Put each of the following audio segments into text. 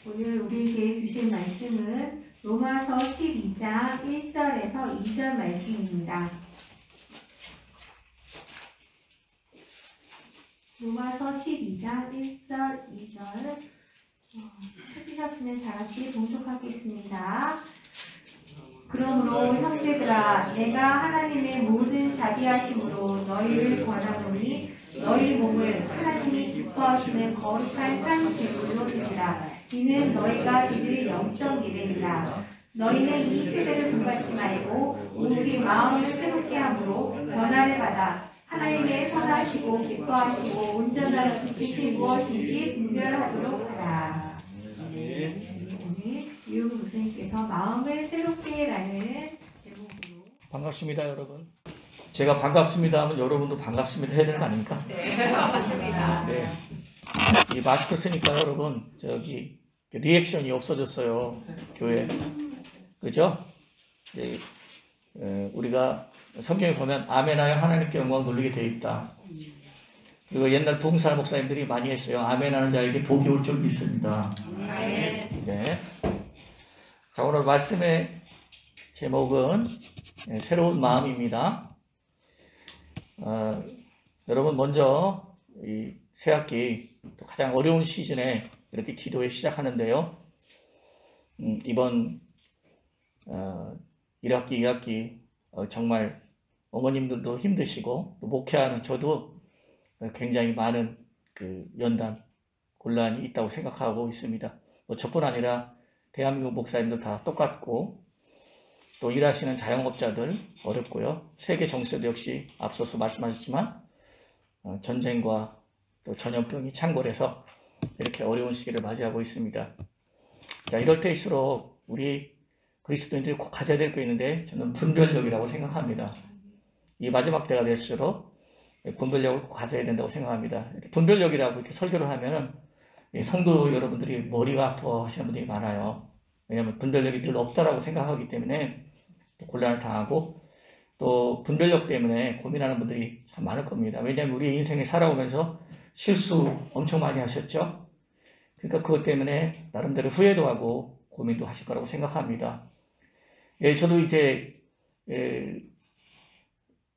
오늘 우리에게 주신 말씀은 로마서 12장 1절에서 2절 말씀입니다. 로마서 12장 1절, 2절 찾으셨으면 다같이 봉독하겠습니다. 그러므로 형제들아 내가 하나님의 모든 자비하심으로 너희를 권하노니 너희 몸을 하나님이 기뻐하시는 거룩한 산 제물로 드리라. 이는 너희가 그들의 영적 예배니라. 너희는 이 세대를 본받지 말고 오직 마음을 새롭게 함으로 변화를 받아 하나님의 선하시고 기뻐하시고 온전한 뜻이 무엇인지 분별하도록 하라. 오늘 이용 목사님께서 마음을 새롭게 라는 제목으로 반갑습니다, 여러분. 제가 반갑습니다 하면 여러분도 반갑습니다 해야 되는 거 아닙니까? 네, 반갑습니다. 네. 이 마스크 쓰니까 여러분 저기 리액션이 없어졌어요, 교회. 그죠? 네. 우리가 성경에 보면 아멘하여 하나님께 영광 돌리게 되어 있다. 그리고 옛날 부흥사 목사님들이 많이 했어요. 아멘하는 자에게 복이 올 줄 믿습니다. 네. 자, 오늘 말씀의 제목은 새로운 마음입니다. 여러분 먼저 이 새학기 또 가장 어려운 시즌에 이렇게 기도회 시작하는데요. 이번 1학기, 2학기 정말 어머님들도 힘드시고 또 목회하는 저도 굉장히 많은 그 연단, 곤란이 있다고 생각하고 있습니다. 뭐 저뿐 아니라 대한민국 목사님들 다 똑같고 또 일하시는 자영업자들 어렵고요. 세계 정세도 역시 앞서서 말씀하셨지만 전쟁과 또 전염병이 창궐해서 이렇게 어려운 시기를 맞이하고 있습니다. 자, 이럴 때일수록 우리 그리스도인들이 꼭 가져야 될 게 있는데 저는 분별력이라고 생각합니다. 이 마지막 때가 될수록 분별력을 꼭 가져야 된다고 생각합니다. 분별력이라고 이렇게 설교를 하면은 성도 여러분들이 머리가 아파 하시는 분들이 많아요. 왜냐하면 분별력이 늘 없다라고 생각하기 때문에 곤란을 당하고 또 분별력 때문에 고민하는 분들이 참 많을 겁니다. 왜냐하면 우리 인생에 살아오면서 실수 엄청 많이 하셨죠. 그러니까 그것 때문에 나름대로 후회도 하고 고민도 하실 거라고 생각합니다. 저도 이제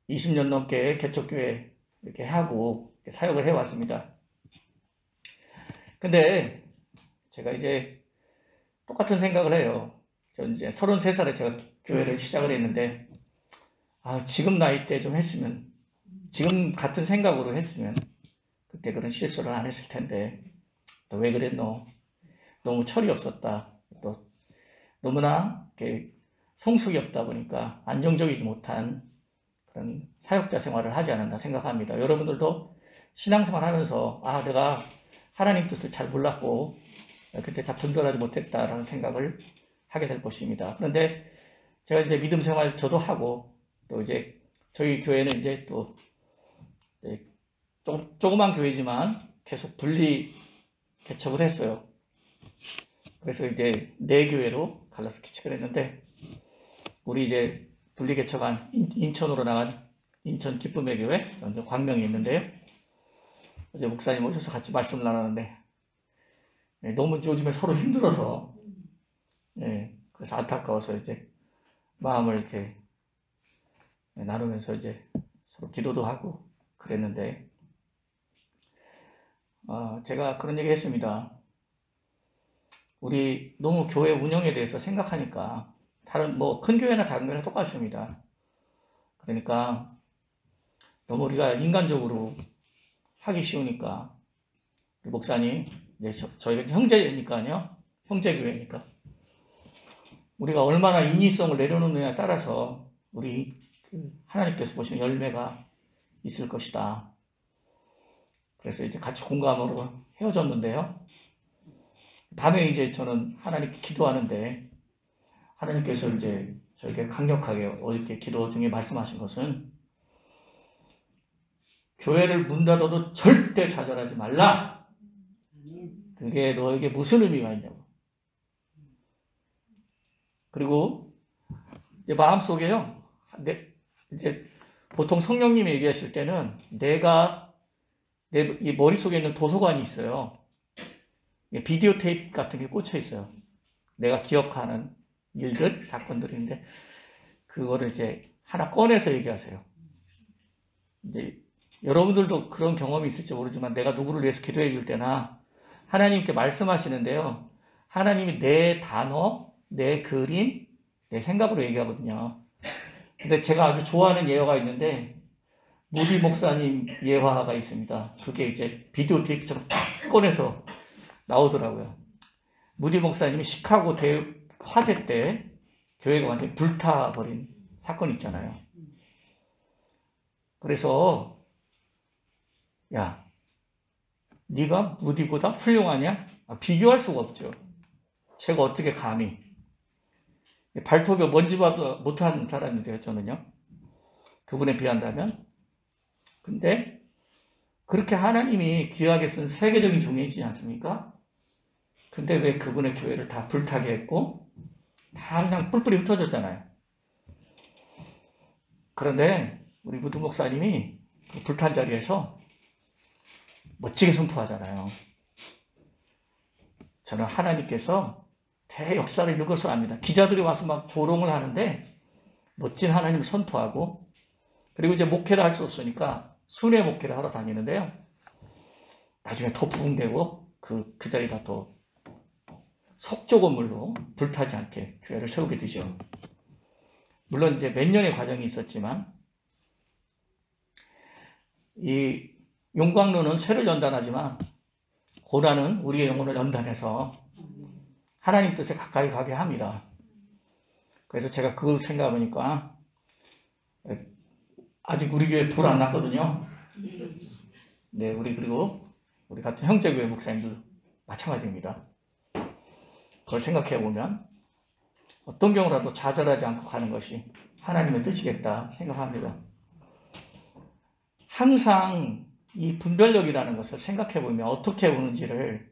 20년 넘게 개척교회 이렇게 하고 사역을 해왔습니다. 근데 제가 이제 똑같은 생각을 해요. 전 이제 33살에 제가 교회를 시작을 했는데, 지금 나이 때 좀 했으면, 지금 같은 생각으로 했으면, 그때 그런 실수를 안 했을 텐데, 또 왜 그랬노? 너무 철이 없었다. 또 너무나 이렇게 성숙이 없다 보니까 안정적이지 못한 그런 사역자 생활을 하지 않았나 생각합니다. 여러분들도 신앙생활 하면서, 내가 하나님 뜻을 잘 몰랐고, 그때 잘 분별하지 못했다라는 생각을 하게 될 것입니다. 그런데 제가 이제 믿음 생활 저도 하고, 또 이제 저희 교회는 이제 또 조그만 교회지만 계속 분리 개척을 했어요. 그래서 이제 4교회로 갈라서 개척을 했는데, 우리 이제 분리 개척한 인천으로 나간 인천 기쁨의 교회, 광명에 있는데요. 어제 목사님 오셔서 같이 말씀을 나눴는데, 너무 요즘에 서로 힘들어서, 그래서 안타까워서 이제 마음을 이렇게 나누면서 이제 서로 기도도 하고 그랬는데, 제가 그런 얘기 했습니다. 우리 너무 교회 운영에 대해서 생각하니까 다른 큰 교회나 작은 교회나 똑같습니다. 그러니까 너무 우리가 인간적으로 하기 쉬우니까 목사님, 저희가 형제니까요, 형제교회니까 우리가 얼마나 인위성을 내려놓느냐에 따라서 우리 하나님께서 보시는 열매가 있을 것이다. 그래서 이제 같이 공감으로 헤어졌는데요. 밤에 이제 저는 하나님께 기도하는데, 하나님께서 이제 저에게 강력하게 어저께 기도 중에 말씀하신 것은, 교회를 문 닫아도 절대 좌절하지 말라. 그게 너에게 무슨 의미가 있냐고. 그리고 이제 마음속에요, 이제 보통 성령님이 얘기하실 때는 이 머릿속에 있는 도서관이 있어요. 비디오 테이프 같은 게 꽂혀 있어요. 내가 기억하는 일들, 사건들인데 그거를 이제 하나 꺼내서 얘기하세요. 이제 여러분들도 그런 경험이 있을지 모르지만 내가 누구를 위해서 기도해 줄 때나 하나님께 말씀하시는데요. 하나님이 내 단어, 내 그림, 내 생각으로 얘기하거든요. 근데 제가 아주 좋아하는 예화가 있는데 무디 목사님 예화가 있습니다. 그게 이제 비디오 테이프처럼 딱 꺼내서 나오더라고요. 무디 목사님이 시카고 화재 때 교회가 완전히 불타버린 사건 있잖아요. 그래서 야, 네가 무디보다 훌륭하냐? 비교할 수가 없죠. 제가 어떻게 감히. 발톱에 먼지봐도 못한 사람인데요, 저는요. 그분에 비한다면. 근데 그렇게 하나님이 귀하게 쓴 세계적인 종이지 않습니까? 근데 왜 그분의 교회를 다 불타게 했고 다 그냥 뿔뿔이 흩어졌잖아요. 그런데 우리 무드 목사님이 그 불탄 자리에서 멋지게 선포하잖아요. 저는 하나님께서 대역사를 읽어서 압니다. 기자들이 와서 막 조롱을 하는데 멋진 하나님을 선포하고 그리고 이제 목회를 할 수 없으니까 순회 목회를 하러 다니는데요. 나중에 더 부흥되고 그 자리가 또 석조 건물로 불타지 않게 교회를 세우게 되죠. 물론 이제 몇 년의 과정이 있었지만 이 용광로는 쇠를 연단하지만 고난은 우리의 영혼을 연단해서 하나님 뜻에 가까이 가게 합니다. 그래서 제가 그걸 생각해보니까 아직 우리 교회 불 안 났거든요. 네, 그리고 우리 같은 형제교회 목사님도 마찬가지입니다. 그걸 생각해보면 어떤 경우라도 좌절하지 않고 가는 것이 하나님의 뜻이겠다 생각합니다. 항상 이 분별력이라는 것을 생각해보면 어떻게 오는지를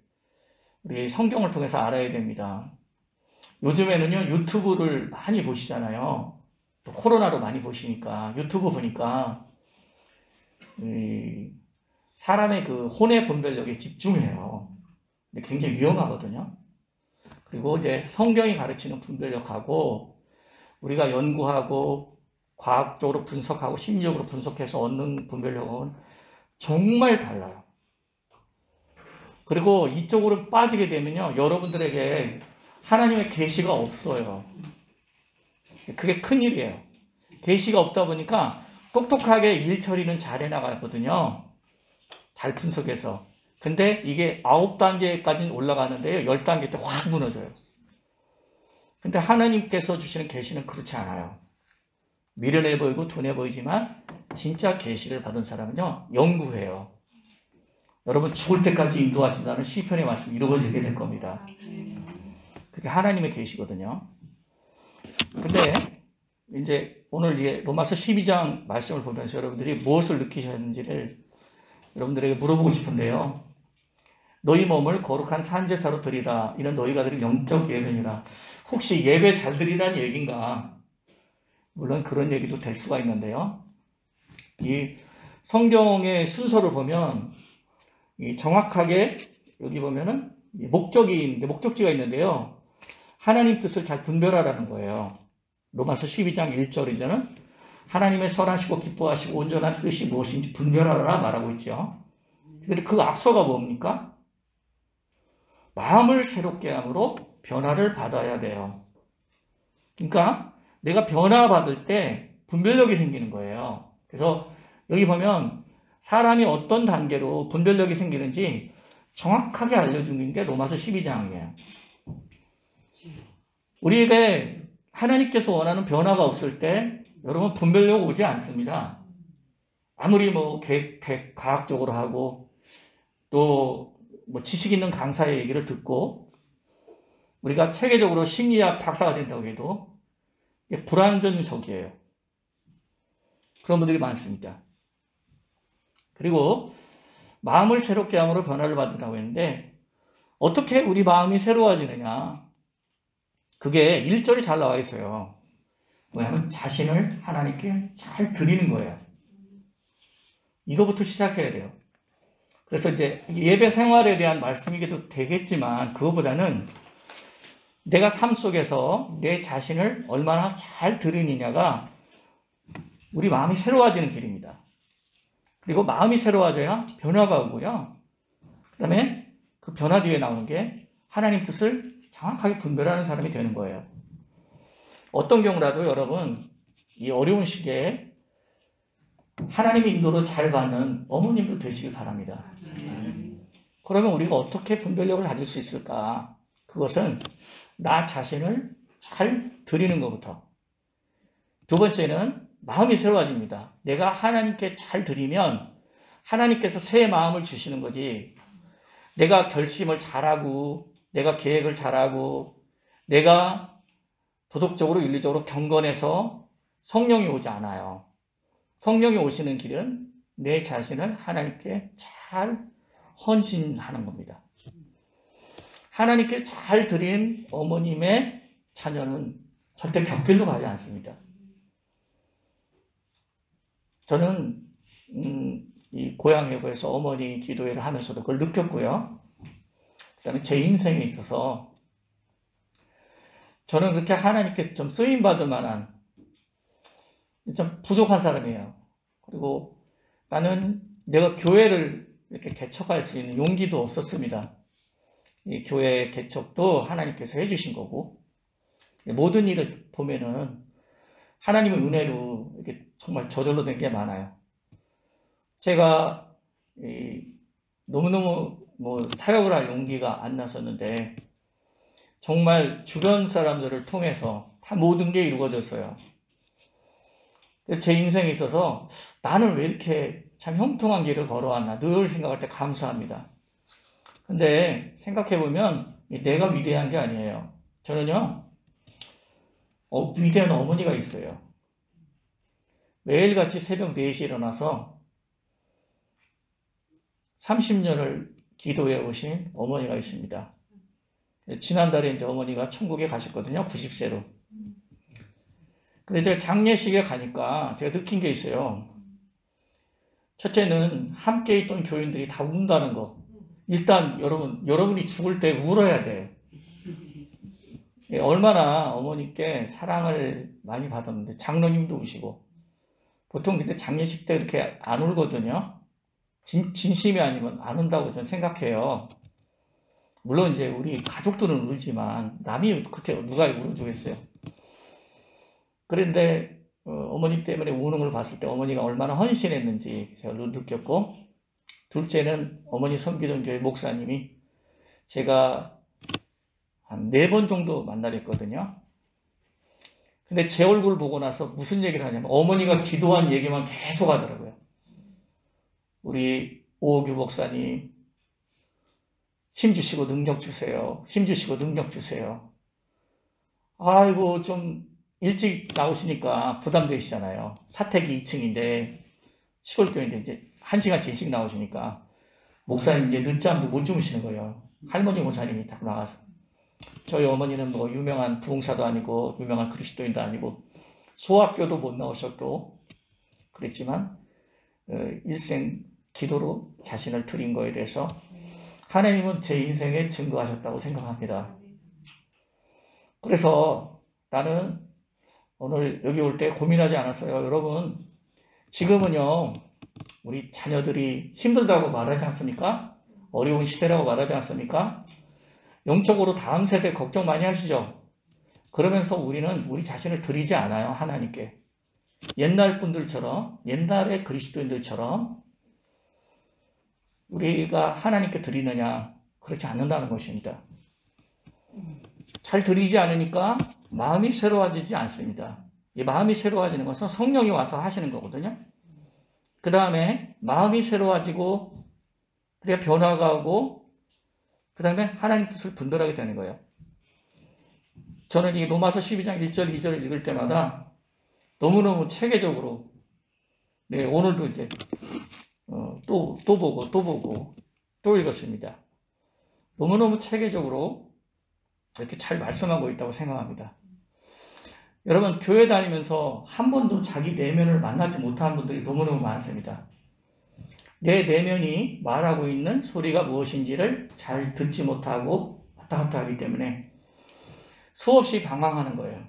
우리 성경을 통해서 알아야 됩니다. 요즘에는요, 유튜브를 많이 보시잖아요. 또 코로나로 많이 보시니까 유튜브 보니까 사람의 그 혼의 분별력에 집중해요. 근데 굉장히 위험하거든요. 그리고 이제 성경이 가르치는 분별력하고 우리가 연구하고 과학적으로 분석하고 심리적으로 분석해서 얻는 분별력은 정말 달라요. 그리고 이쪽으로 빠지게 되면요, 여러분들에게 하나님의 계시가 없어요. 그게 큰일이에요. 계시가 없다 보니까 똑똑하게 일 처리는 잘 해나가거든요. 잘 분석해서. 근데 이게 9단계까지는 올라가는데요, 10단계 때 확 무너져요. 근데 하나님께서 주시는 계시는 그렇지 않아요. 미련해 보이고 둔해 보이지만 진짜 계시를 받은 사람은요, 연구해요. 여러분 죽을 때까지 인도하신다는 시편의 말씀이 이루어지게 될 겁니다. 그게 하나님의 계시거든요. 근데 이제 오늘 이제 로마서 12장 말씀을 보면서 여러분들이 무엇을 느끼셨는지를 여러분들에게 물어보고 싶은데요. 너희 몸을 거룩한 산제사로 드리라. 이는 너희가 드릴 영적 예배니라. 혹시 예배 잘 드리라는 얘기인가? 물론 그런 얘기도 될 수가 있는데요. 이 성경의 순서를 보면 이 정확하게 여기 보면은 목적지가 있는데요. 하나님 뜻을 잘 분별하라는 거예요. 로마서 12장 1절이잖아요. 하나님의 선하시고 기뻐하시고 온전한 뜻이 무엇인지 분별하라 말하고 있죠. 근데 그 앞서가 뭡니까? 마음을 새롭게 함으로 변화를 받아야 돼요. 그러니까 내가 변화받을 때 분별력이 생기는 거예요. 그래서 여기 보면 사람이 어떤 단계로 분별력이 생기는지 정확하게 알려주는 게 로마서 12장이에요. 우리에게 하나님께서 원하는 변화가 없을 때 여러분 분별력 오지 않습니다. 아무리 뭐 과학적으로 하고 또 뭐 지식 있는 강사의 얘기를 듣고 우리가 체계적으로 심리학 박사가 된다고 해도 불완전석이에요. 그런 분들이 많습니다. 그리고 마음을 새롭게 함으로 변화를 받으라고 했는데 어떻게 우리 마음이 새로워지느냐? 그게 1절이 잘 나와 있어요. 뭐냐면 자신을 하나님께 잘 드리는 거예요. 이거부터 시작해야 돼요. 그래서 이제 예배 생활에 대한 말씀이기도 되겠지만 그거보다는 내가 삶 속에서 내 자신을 얼마나 잘 드리느냐가 우리 마음이 새로워지는 길입니다. 그리고 마음이 새로워져야 변화가 오고요. 그 다음에 그 변화 뒤에 나오는 게 하나님 뜻을 정확하게 분별하는 사람이 되는 거예요. 어떤 경우라도 여러분 이 어려운 시기에 하나님의 인도를 잘 받는 어머님들 되시길 바랍니다. 그러면 우리가 어떻게 분별력을 가질 수 있을까? 그것은 나 자신을 잘 드리는 것부터. 두 번째는 마음이 새로워집니다. 내가 하나님께 잘 드리면 하나님께서 새 마음을 주시는 거지. 내가 결심을 잘하고 내가 계획을 잘하고 내가 도덕적으로 윤리적으로 경건해서 성령이 오지 않아요. 성령이 오시는 길은 내 자신을 하나님께 잘 헌신하는 겁니다. 하나님께 잘 드린 어머님의 자녀는 절대 곁길로 가지 않습니다. 저는 이 고향여고에서 어머니 기도회를 하면서도 그걸 느꼈고요. 그다음에 제 인생에 있어서 저는 그렇게 하나님께 좀 쓰임받을 만한 좀 부족한 사람이에요. 그리고 나는 내가 교회를 이렇게 개척할 수 있는 용기도 없었습니다. 이 교회 개척도 하나님께서 해주신 거고, 모든 일을 보면은 하나님의 은혜로 이렇게 정말 저절로 된 게 많아요. 제가 너무너무 사역을 할 용기가 안 났었는데, 정말 주변 사람들을 통해서 다 모든 게 이루어졌어요. 제 인생에 있어서 나는 왜 이렇게 참 형통한 길을 걸어왔나 늘 생각할 때 감사합니다. 근데 생각해보면 내가 위대한 게 아니에요. 저는요, 위대한 어머니가 있어요. 매일같이 새벽 4시에 일어나서 30년을 기도해 오신 어머니가 있습니다. 지난달에 이제 어머니가 천국에 가셨거든요. 90세로. 근데 제가 장례식에 가니까 제가 느낀 게 있어요. 첫째는 함께 있던 교인들이 다 운다는 거. 일단 여러분이 죽을 때 울어야 돼. 얼마나 어머니께 사랑을 많이 받았는데 장로님도 우시고. 보통 근데 장례식 때 이렇게 안 울거든요. 진심이 아니면 안 운다고 저는 생각해요. 물론 이제 우리 가족들은 울지만 남이 그렇게 누가 울어주겠어요. 그런데 어머니 때문에 우는 걸 봤을 때 어머니가 얼마나 헌신했는지 제가 느꼈고, 둘째는 어머니 섬기던 교회 목사님이 제가 한 4번 정도 만나랬거든요. 근데 제 얼굴 보고 나서 무슨 얘기를 하냐면 어머니가 기도한 얘기만 계속 하더라고요. 우리 오규 목사님 힘주시고 능력 주세요. 힘주시고 능력 주세요. 아이고 좀 일찍 나오시니까 부담되시잖아요. 사택이 2층인데 시골교회인데 이제 1시간씩 일찍 나오시니까 목사님 이제 늦잠도 못 주무시는 거예요. 할머니 목사님이 딱 나와서. 저희 어머니는 유명한 부흥사도 아니고 유명한 그리스도인도 아니고 소학교도 못 나오셨고 그랬지만 일생 기도로 자신을 드린 거에 대해서 하나님은 제 인생에 증거하셨다고 생각합니다. 그래서 나는 오늘 여기 올 때 고민하지 않았어요. 여러분, 지금은요, 우리 자녀들이 힘들다고 말하지 않습니까? 어려운 시대라고 말하지 않습니까? 영적으로 다음 세대 걱정 많이 하시죠? 그러면서 우리는 우리 자신을 드리지 않아요, 하나님께. 옛날 분들처럼, 옛날의 그리스도인들처럼 우리가 하나님께 드리느냐, 그렇지 않는다는 것입니다. 잘 드리지 않으니까 마음이 새로워지지 않습니다. 이 마음이 새로워지는 것은 성령이 와서 하시는 거거든요. 그 다음에 마음이 새로워지고 그래야 변화가 오고 그 다음에 하나님 뜻을 분별하게 되는 거예요. 저는 이 로마서 12장 1절 2절을 읽을 때마다 너무너무 체계적으로 오늘도 이제 또 보고 또 읽었습니다. 너무너무 체계적으로 이렇게 잘 말씀하고 있다고 생각합니다. 여러분, 교회 다니면서 한 번도 자기 내면을 만나지 못한 분들이 너무너무 많습니다. 내 내면이 말하고 있는 소리가 무엇인지를 잘 듣지 못하고 왔다 갔다 하기 때문에 수없이 방황하는 거예요.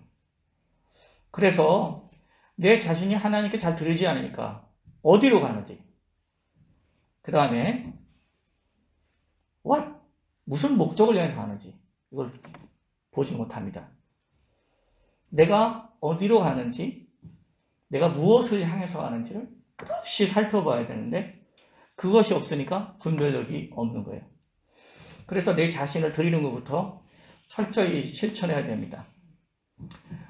그래서 내 자신이 하나님께 잘 들리지 않으니까 어디로 가는지, 그 다음에 무슨 목적을 향해서 하는지 이걸 보지 못합니다. 내가 어디로 가는지, 내가 무엇을 향해서 가는지를 끝없이 살펴봐야 되는데 그것이 없으니까 분별력이 없는 거예요. 그래서 내 자신을 드리는 것부터 철저히 실천해야 됩니다.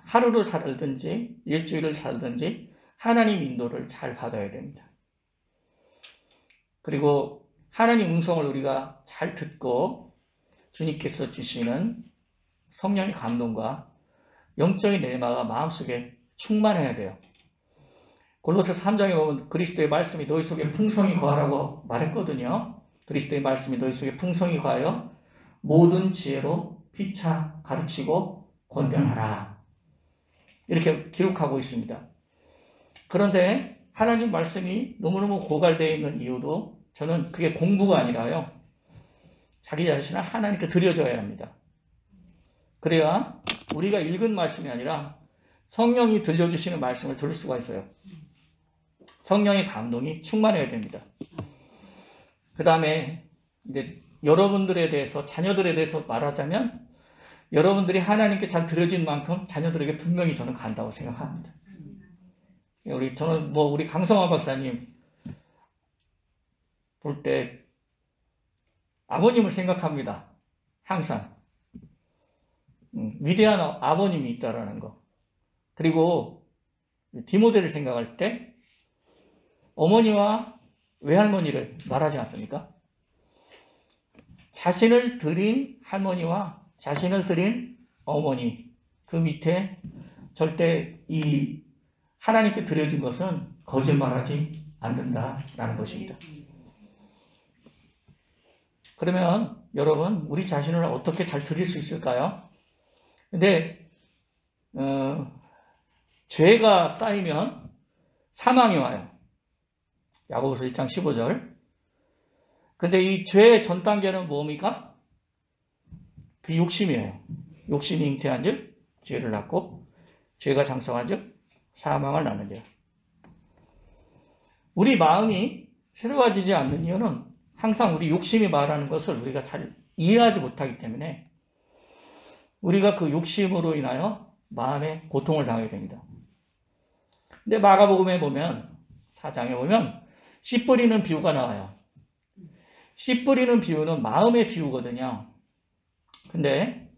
하루를 살든지 일주일을 살든지 하나님 인도를 잘 받아야 됩니다. 그리고 하나님 음성을 우리가 잘 듣고 주님께서 주시는 성령의 감동과 영적인 내마가 마음속에 충만해야 돼요. 골로새서 3장에 보면 그리스도의 말씀이 너희 속에 풍성히 거하라고 말했거든요. 그리스도의 말씀이 너희 속에 풍성히 거하여 모든 지혜로 피차 가르치고 권면하라. 이렇게 기록하고 있습니다. 그런데 하나님 말씀이 너무너무 고갈되어 있는 이유도 저는 그게 공부가 아니라요. 자기 자신을 하나님께 드려줘야 합니다. 그래야 우리가 읽은 말씀이 아니라 성령이 들려주시는 말씀을 들을 수가 있어요. 성령의 감동이 충만해야 됩니다. 그 다음에 이제 여러분들에 대해서, 자녀들에 대해서 말하자면 여러분들이 하나님께 잘 들어진 만큼 자녀들에게 분명히 저는 간다고 생각합니다. 저는 우리 강성화 박사님 볼 때 아버님을 생각합니다. 항상. 위대한 아버님이 있다라는 거. 그리고 디모데를 생각할 때 어머니와 외할머니를 말하지 않습니까? 자신을 드린 할머니와 자신을 드린 어머니, 그 밑에 절대 이 하나님께 드려진 것은 거짓말하지 않는다라는 것입니다. 그러면 여러분, 우리 자신을 어떻게 잘 드릴 수 있을까요? 근데 죄가 쌓이면 사망이 와요. 야고보서 1장 15절. 근데 이 죄의 전 단계는 뭡니까? 그 욕심이에요. 욕심이 잉태한 즉 죄를 낳고, 죄가 장성한 즉 사망을 낳는데요. 우리 마음이 새로워지지 않는 이유는 항상 우리 욕심이 말하는 것을 우리가 잘 이해하지 못하기 때문에 우리가 그 욕심으로 인하여 마음에 고통을 당하게 됩니다. 근데 마가복음에 보면, 4장에 보면 씨 뿌리는 비유가 나와요. 씨 뿌리는 비유는 마음의 비유거든요. 근데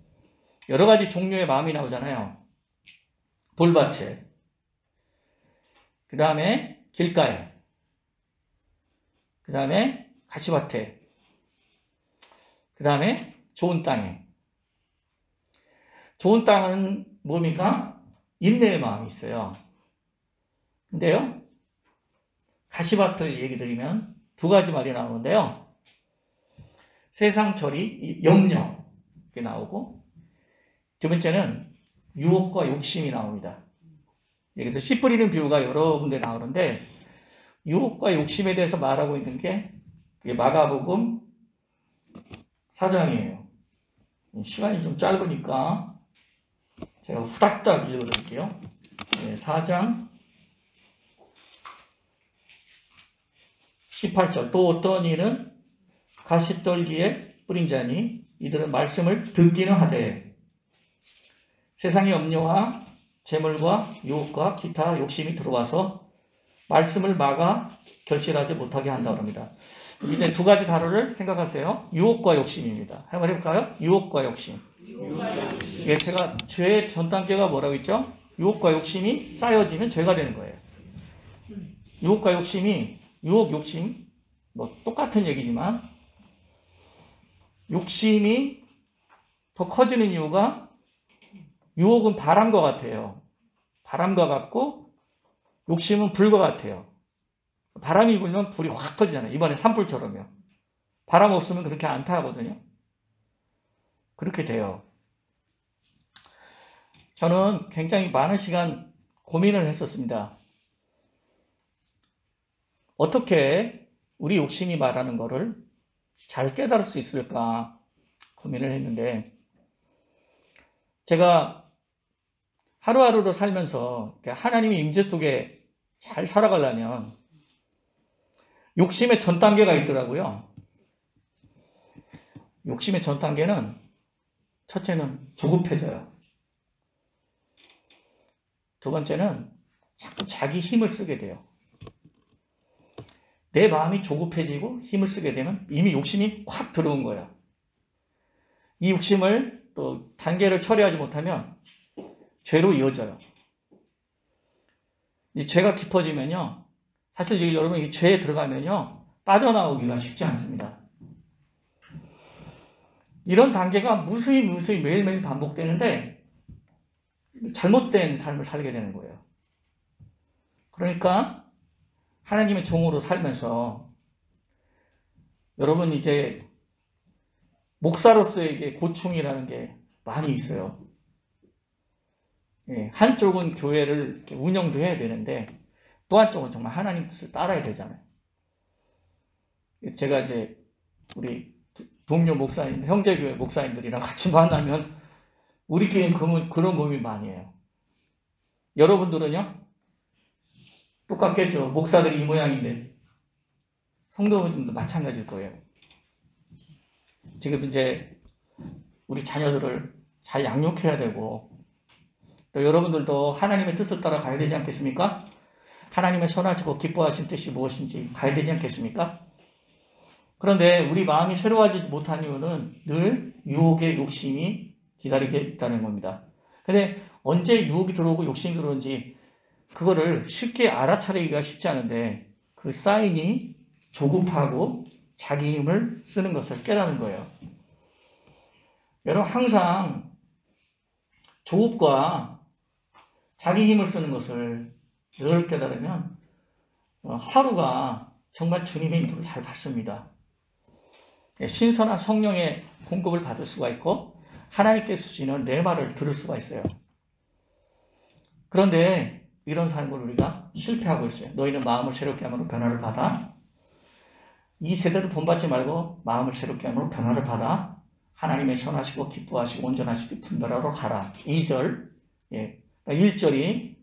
여러 가지 종류의 마음이 나오잖아요. 돌밭에, 그 다음에 길가에, 그 다음에 가시밭에, 그 다음에 좋은 땅에. 좋은 땅은 뭡니까? 인내의 마음이 있어요. 근데요, 가시밭을 얘기 드리면 두 가지 말이 나오는데요. 세상철이 염려, 이게 나오고, 두 번째는 유혹과 욕심이 나옵니다. 여기서 씨 뿌리는 비유가 여러 군데 나오는데, 유혹과 욕심에 대해서 말하고 있는 게 마가복음 4장이에요. 시간이 좀 짧으니까 제가 후닥닥 읽어드릴게요. 4장 18절. 또 어떤 이는 가시떨기에 뿌린 자니 이들은 말씀을 듣기는 하되 세상의 염려와 재물과 유혹과 기타 욕심이 들어와서 말씀을 막아 결실하지 못하게 한다고 합니다. 여기 두 가지 단어를 생각하세요. 유혹과 욕심입니다. 한번 해볼까요? 유혹과 욕심. 예, 제가 죄의 전 단계가 뭐라고 했죠? 유혹과 욕심이 쌓여지면 죄가 되는 거예요. 유혹과 욕심이, 유혹, 욕심, 똑같은 얘기지만, 욕심이 더 커지는 이유가, 유혹은 바람과 같아요. 바람과 같고, 욕심은 불과 같아요. 바람이 불면 불이 확 커지잖아요. 이번에 산불처럼요. 바람 없으면 그렇게 안 타거든요. 그렇게 돼요. 저는 굉장히 많은 시간 고민을 했었습니다. 어떻게 우리 욕심이 말하는 거를 잘 깨달을 수 있을까 고민을 했는데, 제가 하루하루를 살면서 하나님의 임재 속에 잘 살아가려면 욕심의 전 단계가 있더라고요. 욕심의 전 단계는 첫째는 조급해져요. 두 번째는 자꾸 자기 힘을 쓰게 돼요. 내 마음이 조급해지고 힘을 쓰게 되면 이미 욕심이 확 들어온 거예요. 이 욕심을 또 단계를 처리하지 못하면 죄로 이어져요. 이 죄가 깊어지면요, 사실 여러분 이 죄에 들어가면요 빠져나오기가 쉽지 않습니다. 이런 단계가 무수히 매일매일 반복되는데 잘못된 삶을 살게 되는 거예요. 그러니까 하나님의 종으로 살면서 여러분 이제 목사로서에게 고충이라는 게 많이 있어요. 한쪽은 교회를 운영도 해야 되는데 또 한쪽은 정말 하나님 뜻을 따라야 되잖아요. 제가 이제 우리 동료 목사님, 형제교회 목사님들이랑 같이 만나면 우리끼리는 그런 고민 많이 해요. 여러분들은요? 똑같겠죠. 목사들이 이 모양인데 성도분들도 마찬가지일 거예요. 지금 이제 우리 자녀들을 잘 양육해야 되고 또 여러분들도 하나님의 뜻을 따라 가야 되지 않겠습니까? 하나님의 선하시고 기뻐하신 뜻이 무엇인지 가야 되지 않겠습니까? 그런데 우리 마음이 새로워지지 못한 이유는 늘 유혹의 욕심이 기다리게 있다는 겁니다. 근데 언제 유혹이 들어오고 욕심이 들어오는지 그거를 쉽게 알아차리기가 쉽지 않은데 그 사인이 조급하고 자기 힘을 쓰는 것을 깨닫는 거예요. 여러분 항상 조급과 자기 힘을 쓰는 것을 늘 깨달으면 하루가 정말 주님의 인도를 잘 받습니다. 신선한 성령의 공급을 받을 수가 있고 하나님께서 주시는 내 말을 들을 수가 있어요. 그런데 이런 삶을 우리가 실패하고 있어요. 너희는 마음을 새롭게 함으로 변화를 받아. 이 세대를 본받지 말고 마음을 새롭게 함으로 변화를 받아. 하나님의 선하시고 기뻐하시고 온전하시고 분별하러 가라. 2절, 1절이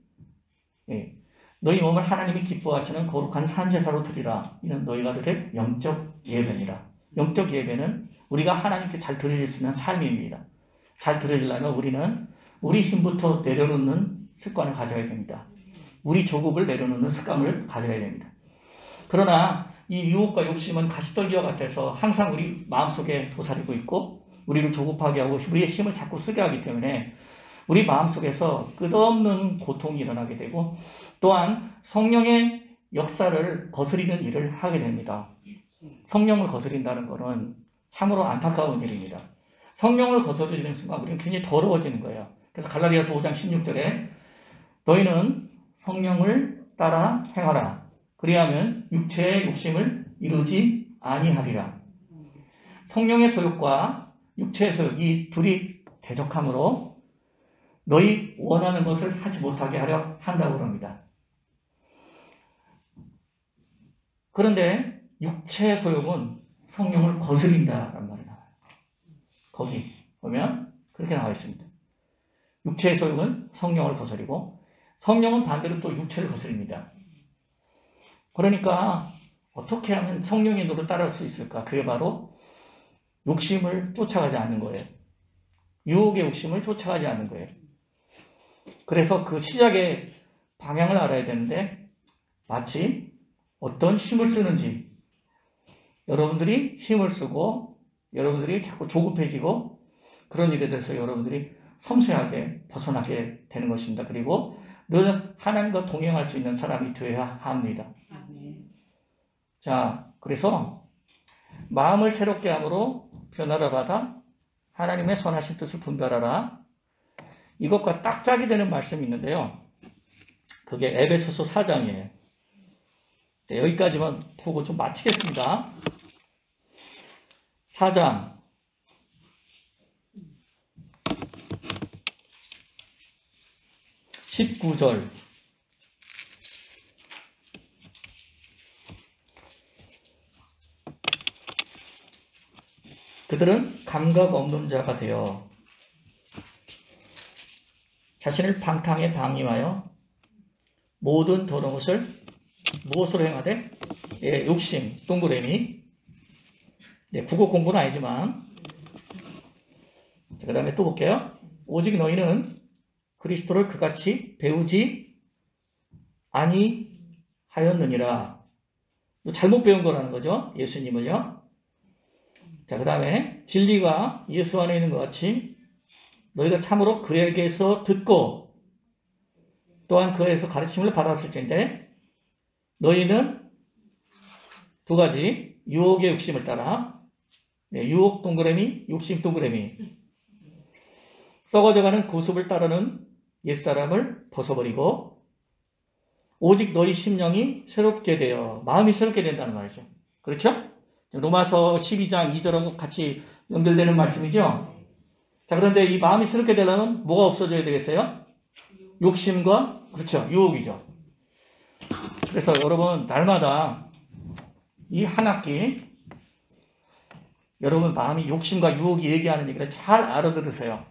너희 몸을 하나님이 기뻐하시는 거룩한 산제사로 드리라. 이는 너희가 드릴 영적 예배니라. 영적 예배는 우리가 하나님께 잘 드려질 수 있는 삶입니다. 잘 드려지려면 우리는 우리 힘부터 내려놓는 습관을 가져야 됩니다. 우리 조급을 내려놓는 습관을 가져야 됩니다. 그러나 이 유혹과 욕심은 가시떨기와 같아서 항상 우리 마음속에 도사리고 있고 우리를 조급하게 하고 우리의 힘을 자꾸 쓰게 하기 때문에 우리 마음속에서 끝없는 고통이 일어나게 되고 또한 성령의 역사를 거스리는 일을 하게 됩니다. 성령을 거스린다는 것은 참으로 안타까운 일입니다. 성령을 거스르는 순간 우리는 굉장히 더러워지는 거예요. 그래서 갈라디아서 5장 16절에 너희는 성령을 따라 행하라. 그리하면 육체의 욕심을 이루지 아니하리라. 성령의 소욕과 육체의 소욕 이 둘이 대적함으로 너희 원하는 것을 하지 못하게 하려 한다고 합니다. 그런데 육체의 소욕은 성령을 거스린다라는 말이 나와요. 거기 보면 그렇게 나와 있습니다. 육체의 소욕은 성령을 거스리고 성령은 반대로 또 육체를 거스립니다. 그러니까 어떻게 하면 성령의 인도를 따라갈 수 있을까? 그게 바로 욕심을 쫓아가지 않는 거예요. 유혹의 욕심을 쫓아가지 않는 거예요. 그래서 그 시작의 방향을 알아야 되는데 마치 어떤 힘을 쓰는지 여러분들이 힘을 쓰고 여러분들이 자꾸 조급해지고 그런 일에 대해서 여러분들이 섬세하게 벗어나게 되는 것입니다. 그리고 늘 하나님과 동행할 수 있는 사람이 되어야 합니다. 자, 그래서 마음을 새롭게 함으로 변화를 받아 하나님의 선하신 뜻을 분별하라. 이것과 딱 짝이 되는 말씀이 있는데요. 그게 에베소서 4장이에요. 네, 여기까지만 보고 좀 마치겠습니다. 4장 19절 그들은 감각 없는 자가 되어 자신을 방탕에 방임하여 모든 더러운 것을 무엇으로 행하되? 예, 욕심, 동그라미. 예, 국어 공부는 아니지만. 그 다음에 또 볼게요. 오직 너희는 그리스도를 그같이 배우지 아니하였느니라. 잘못 배운 거라는 거죠. 예수님을요. 자, 그 다음에 진리가 예수 안에 있는 것 같이 너희가 참으로 그에게서 듣고 또한 그에서 가르침을 받았을 텐데 너희는 두 가지 유혹의 욕심을 따라 유혹 동그라미, 욕심 동그라미 썩어져가는 구습을 따르는 옛사람을 벗어버리고 오직 너희 심령이 새롭게 되어 마음이 새롭게 된다는 말이죠. 그렇죠? 로마서 12장 2절하고 같이 연결되는 말씀이죠. 자, 그런데 이 마음이 새롭게 되려면 뭐가 없어져야 되겠어요? 욕심과 그렇죠. 유혹이죠. 그래서 여러분 날마다 이 한 학기 여러분 마음이 욕심과 유혹이 얘기하는 얘기를 잘 알아들으세요.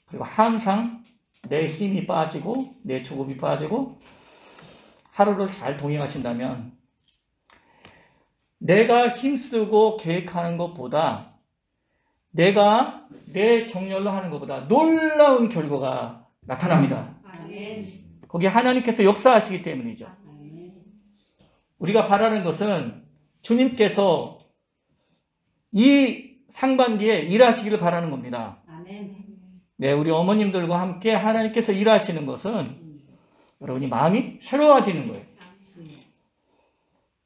그리고 항상 내 힘이 빠지고 내 조급이 빠지고 하루를 잘 동행하신다면 내가 힘쓰고 계획하는 것보다 내가 내 정열로 하는 것보다 놀라운 결과가 나타납니다. 거기 하나님께서 역사하시기 때문이죠. 우리가 바라는 것은 주님께서 이 상반기에 일하시기를 바라는 겁니다. 네, 우리 어머님들과 함께 하나님께서 일하시는 것은 여러분이 마음이 새로워지는 거예요.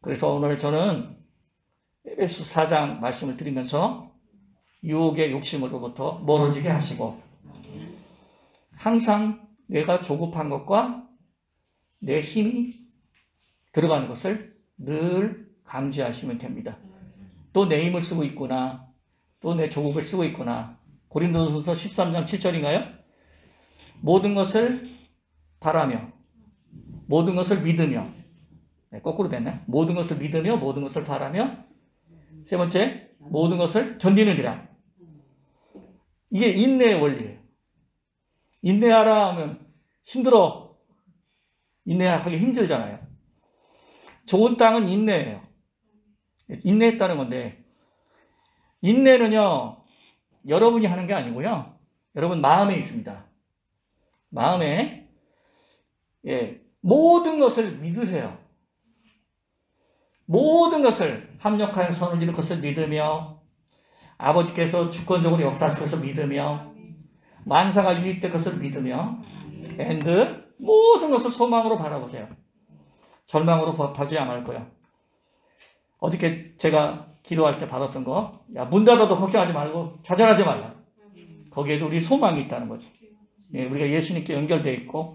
그래서 오늘 저는 에베소 4장 말씀을 드리면서 유혹의 욕심으로부터 멀어지게 하시고 항상 내가 조급한 것과 내 힘이 들어가는 것을 늘 감지하시면 됩니다. 또 내 힘을 쓰고 있구나. 또 내 조급을 쓰고 있구나. 고린도전서 13장 7절인가요? 모든 것을 바라며 모든 것을 믿으며 네, 거꾸로 됐네. 모든 것을 믿으며 모든 것을 바라며 세 번째 모든 것을 견디느니라. 이게 인내의 원리예요. 인내하라 하면 힘들어. 인내하기 힘들잖아요. 좋은 땅은 인내예요. 인내했다는 건데 인내는요 여러분이 하는 게 아니고요. 여러분 마음에 있습니다. 마음에 모든 것을 믿으세요. 모든 것을 합력하여 선을 이룰 것을 믿으며 아버지께서 주권적으로 역사하실 것을 믿으며 만사가 유익될 것을 믿으며 and 모든 것을 소망으로 바라보세요. 절망으로 봐주지 않을 거예요. 어저께 제가 기도할 때 받았던 거, 야, 문 닫아도 걱정하지 말고 좌절하지 말라. 거기에도 우리 소망이 있다는 거죠. 예, 우리가 예수님께 연결되어 있고,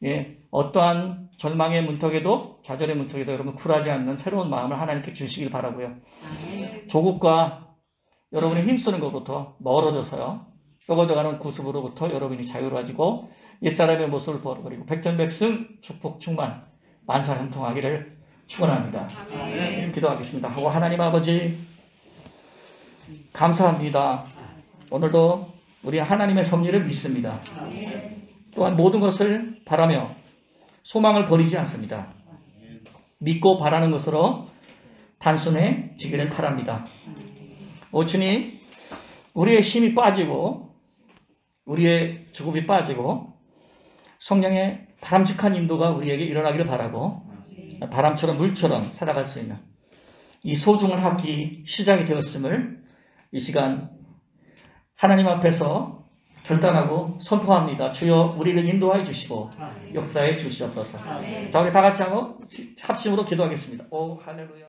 예, 어떠한 절망의 문턱에도 좌절의 문턱에도 여러분 굴하지 않는 새로운 마음을 하나님께 주시길 바라고요. 조국과 여러분이 힘쓰는 것부터 멀어져서요. 썩어져가는 구습으로부터 여러분이 자유로워지고 옛사람의 모습을 버려버리고 백전백승 축복 충만 만사형통하기를 축원합니다. 기도하겠습니다. 하고 하나님 아버지 감사합니다. 오늘도 우리 하나님의 섭리를 믿습니다. 또한 모든 것을 바라며 소망을 버리지 않습니다. 믿고 바라는 것으로 단순해지기를 바랍니다. 오 주님, 우리의 힘이 빠지고 우리의 조급이 빠지고 성령의 바람직한 인도가 우리에게 일어나기를 바라고 바람처럼 물처럼 살아갈 수 있는 이 소중한 학기 시작이 되었음을 이 시간 하나님 앞에서 결단하고 선포합니다. 주여 우리를 인도하여 주시고 역사해 주시옵소서. 자, 우리 다 같이 한번 합심으로 기도하겠습니다. 오 할렐루야.